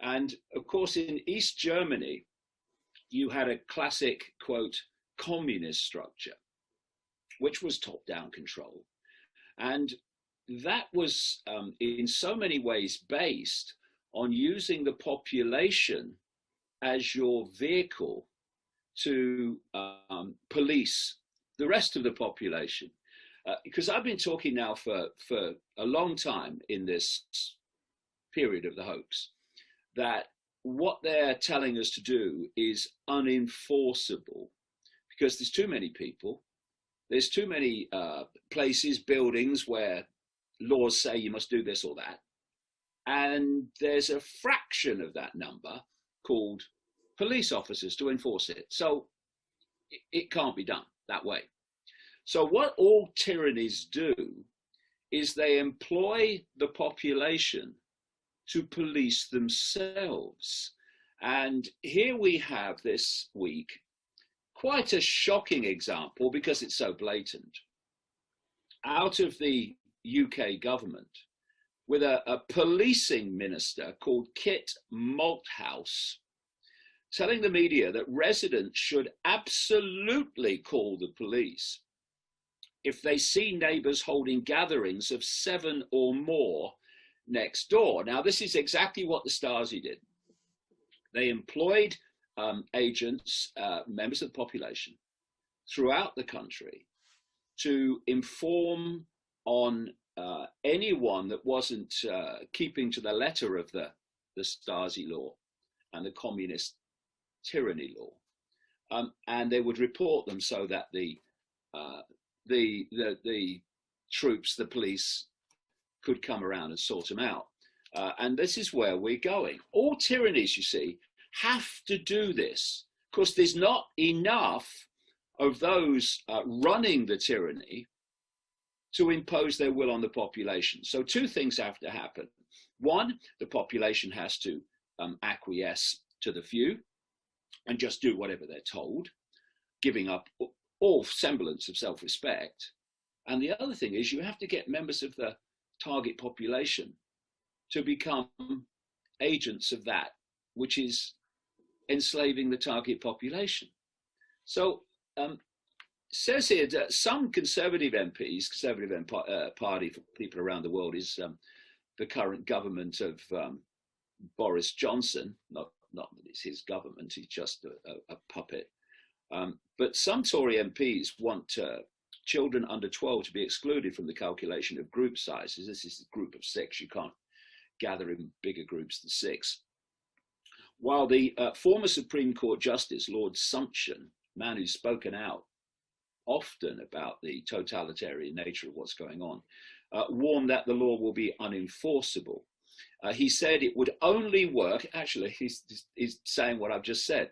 And of course, in East Germany, you had a classic, quote, communist structure, which was top-down control. And that was in so many ways based on using the population as your vehicle to police the rest of the population. Because I've been talking now for a long time in this period of the hoax, that what they're telling us to do is unenforceable because there's too many people, there's too many places, buildings where laws say you must do this or that. And there's a fraction of that number called police officers to enforce it. So it can't be done that way. So what all tyrannies do is they employ the population to police themselves. And here we have this week quite a shocking example because it's so blatant. Out of the UK government, with a policing minister called Kit Malthouse, telling the media that residents should absolutely call the police if they see neighbours holding gatherings of 7 or more next door. Now, this is exactly what the Stasi did. They employed agents, members of the population throughout the country to inform on anyone that wasn't keeping to the letter of the Stasi law and the communist tyranny law. And they would report them so that the troops, the police, could come around and sort them out. And this is where we're going. All tyrannies, you see, have to do this because there's not enough of those running the tyranny to impose their will on the population. So two things have to happen. One, the population has to acquiesce to the few and just do whatever they're told, giving up all semblance of self-respect. And the other thing is you have to get members of the target population to become agents of that, which is enslaving the target population. So says here that some conservative MPs, Conservative Party for people around the world is the current government of Boris Johnson, not that it's his government, he's just a puppet. But some Tory MPs want children under 12 to be excluded from the calculation of group sizes. This is a group of 6. You can't gather in bigger groups than 6. While the former Supreme Court Justice, Lord Sumption, man who's spoken out often about the totalitarian nature of what's going on, warned that the law will be unenforceable. He said it would only work, actually he's saying what I've just said,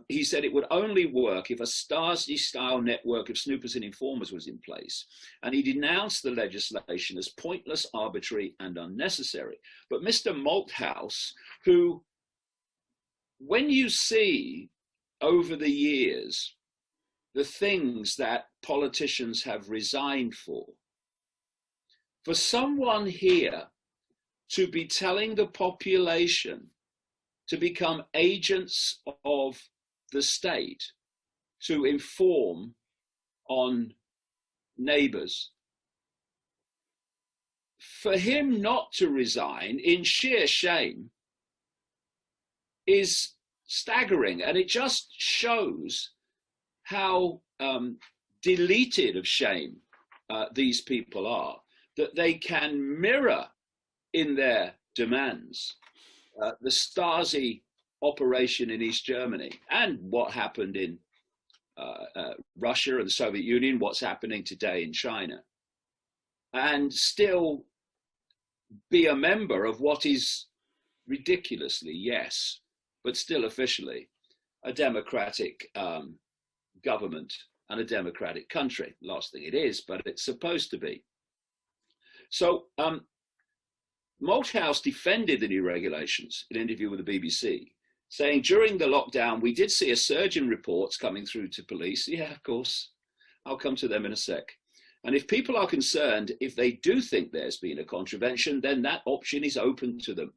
he said it would only work if a Stasi-style network of snoopers and informers was in place. And he denounced the legislation as pointless, arbitrary and unnecessary. But Mr. Malthouse, who, when you see over the years the things that politicians have resigned for someone here to be telling the population to become agents of the state, to inform on neighbours, for him not to resign in sheer shame is staggering. And it just shows how deleted of shame these people are, that they can mirror in their demands the Stasi operation in East Germany and what happened in Russia and the Soviet Union, what's happening today in China, and still be a member of what is ridiculously, yes, but still officially a democratic government and a democratic country. Last thing it is, but it's supposed to be. So Malthouse defended the new regulations in an interview with the BBC, saying during the lockdown, we did see a surge in reports coming through to police. Yeah, of course, I'll come to them in a sec. And if people are concerned, if they do think there's been a contravention, then that option is open to them.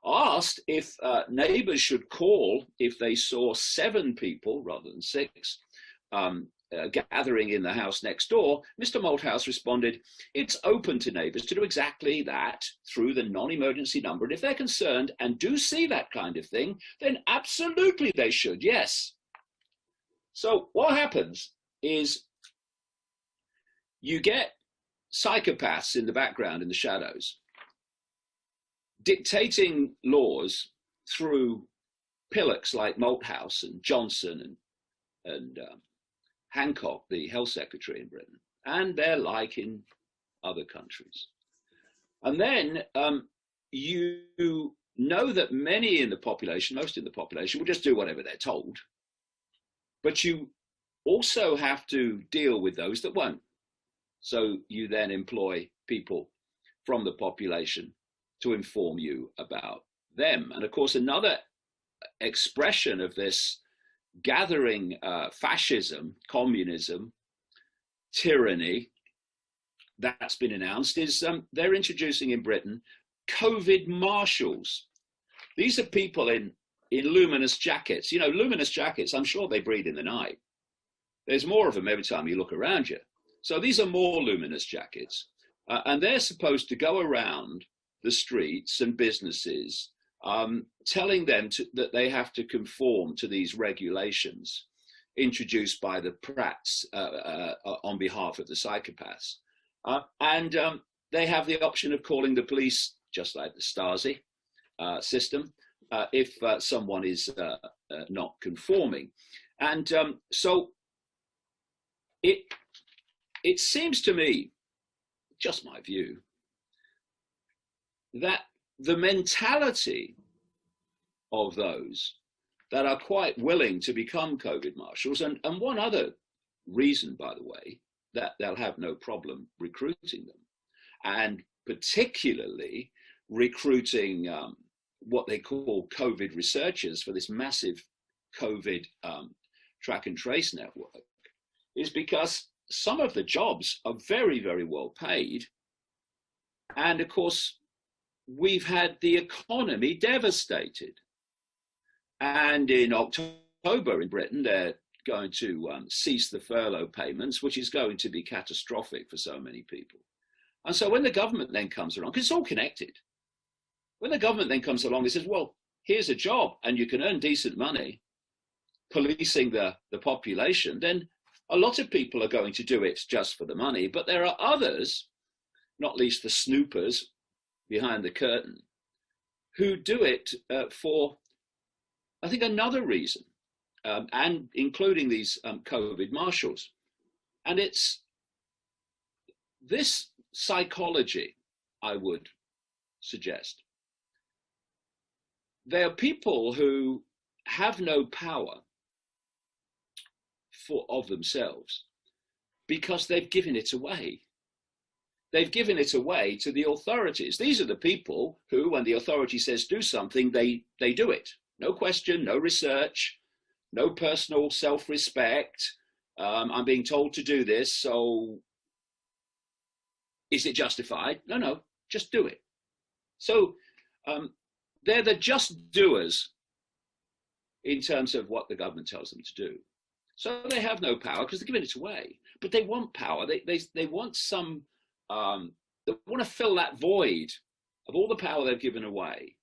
asked if neighbors should call if they saw 7 people rather than 6 gathering in the house next door, Mr. Malthouse responded, it's open to neighbors to do exactly that through the non-emergency number. And if they're concerned and do see that kind of thing, then absolutely they should, yes. So what happens is you get psychopaths in the background, in the shadows, dictating laws through pillocks like Malthouse and Johnson and Hancock, the health secretary in Britain, and they're like in other countries. And then you know that many in the population, most in the population, will just do whatever they're told. But you also have to deal with those that won't. So you then employ people from the population to inform you about them. And of course, another expression of this gathering fascism, communism, tyranny that's been announced is they're introducing in Britain COVID Marshals. These are people in luminous jackets. You know, luminous jackets, I'm sure they breathe in the night. There's more of them every time you look around you. So these are more luminous jackets. And they're supposed to go around the streets and businesses telling them that they have to conform to these regulations introduced by the Pratts on behalf of the psychopaths. And they have the option of calling the police, just like the Stasi system, if someone is not conforming. And so it seems to me, just my view, that the mentality of those that are quite willing to become COVID marshals, and one other reason, by the way, that they'll have no problem recruiting them, and particularly recruiting what they call COVID researchers for this massive COVID track and trace network, is because some of the jobs are very, very well paid. And of course, we've had the economy devastated. And in October in Britain, they're going to cease the furlough payments, which is going to be catastrophic for so many people. And so when the government then comes along, because it's all connected, when the government then comes along, they says, well, here's a job and you can earn decent money policing the population, then a lot of people are going to do it just for the money. But there are others, not least the snoopers behind the curtain, who do it for, I think, another reason, and including these COVID marshals. And it's this psychology, I would suggest. There are people who have no power of themselves because they've given it away. They've given it away to the authorities. These are the people who, when the authority says do something, they do it. No question, no research, no personal self-respect. I'm being told to do this, so is it justified? No, just do it. So they're the just doers in terms of what the government tells them to do. So they have no power because they're giving it away. But they want power. They want some, they want to fill that void of all the power they've given away.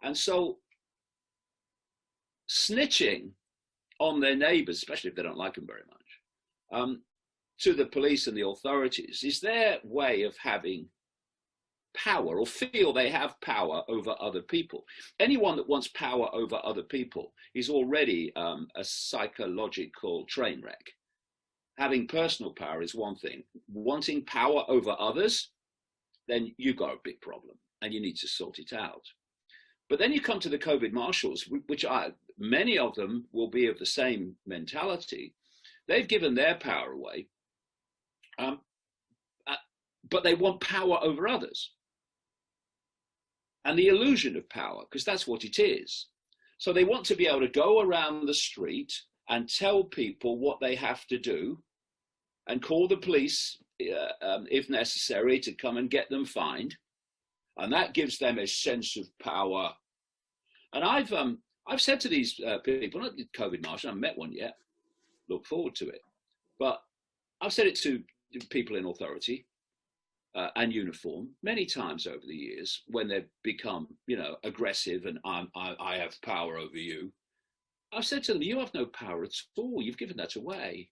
And so snitching on their neighbors, especially if they don't like them very much, to the police and the authorities is their way of having power or feel they have power over other people. Anyone that wants power over other people is already a psychological train wreck. Having personal power is one thing. Wanting power over others, then you've got a big problem and you need to sort it out. But then you come to the COVID marshals, which many of them will be of the same mentality. They've given their power away, but they want power over others. And the illusion of power, because that's what it is. So they want to be able to go around the street and tell people what they have to do and call the police, if necessary, to come and get them fined. And that gives them a sense of power I've said to these people, not the COVID marshal, I haven't met one yet. Look forward to it, but I've said it to people in authority and uniform many times over the years when they've become, aggressive and I have power over you. I've said to them, you have no power at all. You've given that away.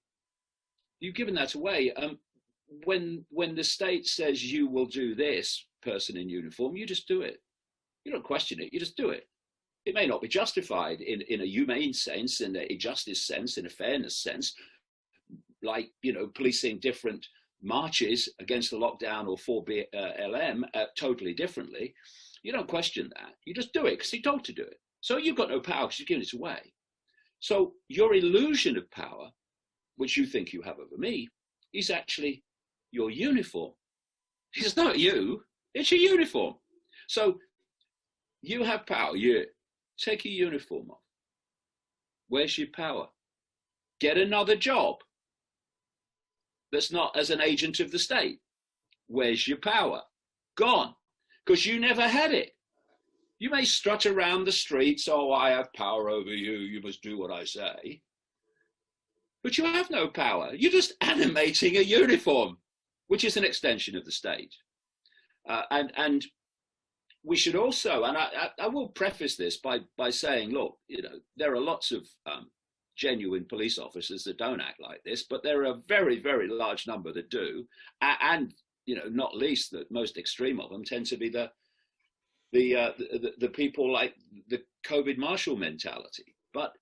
You've given that away. When the state says you will do this, person in uniform, you just do it. You don't question it. You just do it. It may not be justified in a humane sense, in a justice sense, in a fairness sense, like, policing different marches against the lockdown or for BLM totally differently. You don't question that. You just do it because you're told to do it. So you've got no power because you've given it away. So your illusion of power, which you think you have over me, is actually your uniform. It's not you, it's your uniform. So you have power. You take your uniform off. Where's your power? Get another job that's not as an agent of the state. Where's your power? Gone. Because you never had it. You may strut around the streets, oh, I have power over you, you must do what I say. But you have no power. You're just animating a uniform, which is an extension of the state. And we should also, and I will preface this by saying, look, there are lots of genuine police officers that don't act like this, but there are a very, very large number that do. And, not least that most extreme of them tend to be the people like the COVID marshal mentality. But